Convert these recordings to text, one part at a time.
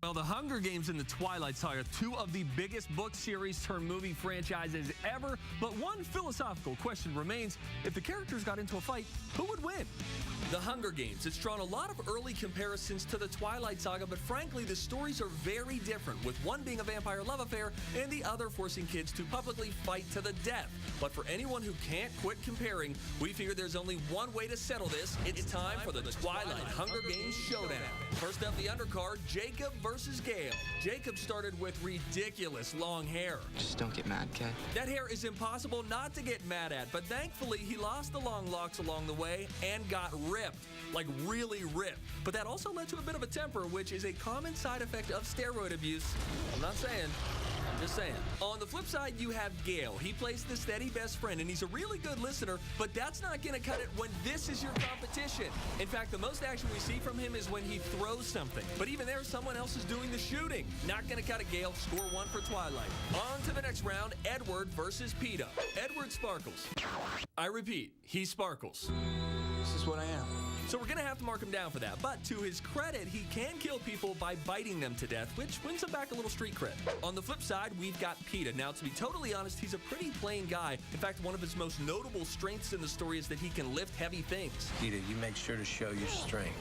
Well, The Hunger Games and the Twilight Saga, two of the biggest book series turned movie franchises ever. But one philosophical question remains: if the characters got into a fight, who would win? The Hunger Games. It's drawn a lot of early comparisons to the Twilight Saga, but frankly, the stories are very different, with one being a vampire love affair and the other forcing kids to publicly fight to the death. But for anyone who can't quit comparing, we figure there's only one way to settle this. It's time for the Twilight Hunger Games Showdown. First up, the undercard, Jacob versus Gale. Jacob started with ridiculous long hair. Just don't get mad, kid. That hair is impossible not to get mad at, but thankfully he lost the long locks along the way and got ripped, like really ripped. But that also led to a bit of a temper, which is a common side effect of steroid abuse. I'm not saying, I'm just saying. On the flip side, you have Gale. He plays the steady best friend, and he's a really good listener, but that's not going to cut it when this is your competition. In fact, the most action we see from him is when he throws something. But even there, someone else is doing the shooting. Not going to cut it, Gale. Score one for Twilight. On to the next round, Edward versus Peeta. Edward sparkles. I repeat, he sparkles. This is what I am. So we're going to have to mark him down for that. But to his credit, he can kill people by biting them to death, which wins him back a little street cred. On the flip side, we've got Peeta. Now, to be totally honest, he's a pretty plain guy. In fact, one of his most notable strengths in the story is that he can lift heavy things. Peeta, you make sure to show your strength.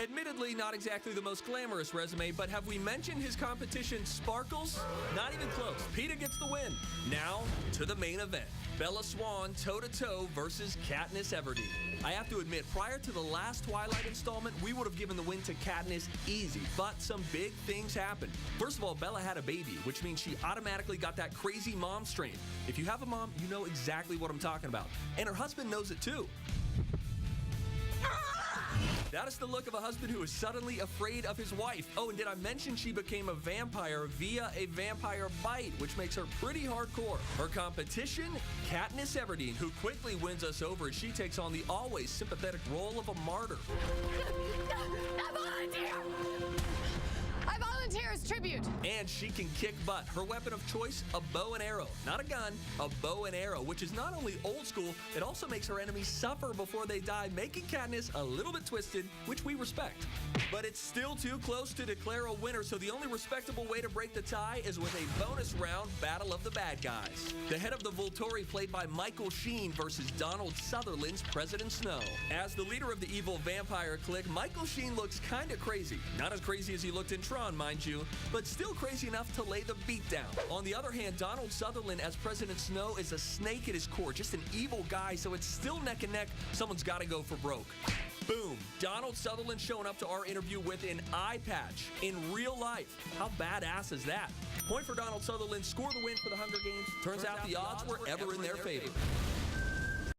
Admittedly, not exactly the most glamorous resume, but have we mentioned his competition, Sparkles? Not even close. Peeta gets the win. Now, to the main event. Bella Swan toe-to-toe versus Katniss Everdeen. I have to admit, prior to the last Twilight installment, we would have given the win to Katniss easy, but some big things happened. First of all, Bella had a baby, which means she automatically got that crazy mom strain. If you have a mom, you know exactly what I'm talking about. And her husband knows it too. That is the look of a husband who is suddenly afraid of his wife. Oh, and did I mention she became a vampire via a vampire bite, which makes her pretty hardcore. Her competition, Katniss Everdeen, who quickly wins us over as she takes on the always sympathetic role of a martyr. I volunteer! I volunteer as tribute! And she can kick butt. Her weapon of choice, a bow and arrow. Not a gun, a bow and arrow, which is not only old school, it also makes her enemies suffer before they die, making Katniss a little bit twisted, which we respect. But it's still too close to declare a winner, so the only respectable way to break the tie is with a bonus round battle of the bad guys. The head of the Volturi, played by Michael Sheen, versus Donald Sutherland's President Snow. As the leader of the evil vampire clique, Michael Sheen looks kinda crazy. Not as crazy as he looked in Tron, mind you, but still crazy enough to lay the beat down. On the other hand, Donald Sutherland as President Snow is a snake at his core, just an evil guy, so it's still neck and neck. Someone's gotta go for broke. Boom. Donald Sutherland showing up to our interview with an eye patch in real life. How badass is that? Point for Donald Sutherland. Score the win for the Hunger Games. Turns out the odds were ever in their favor.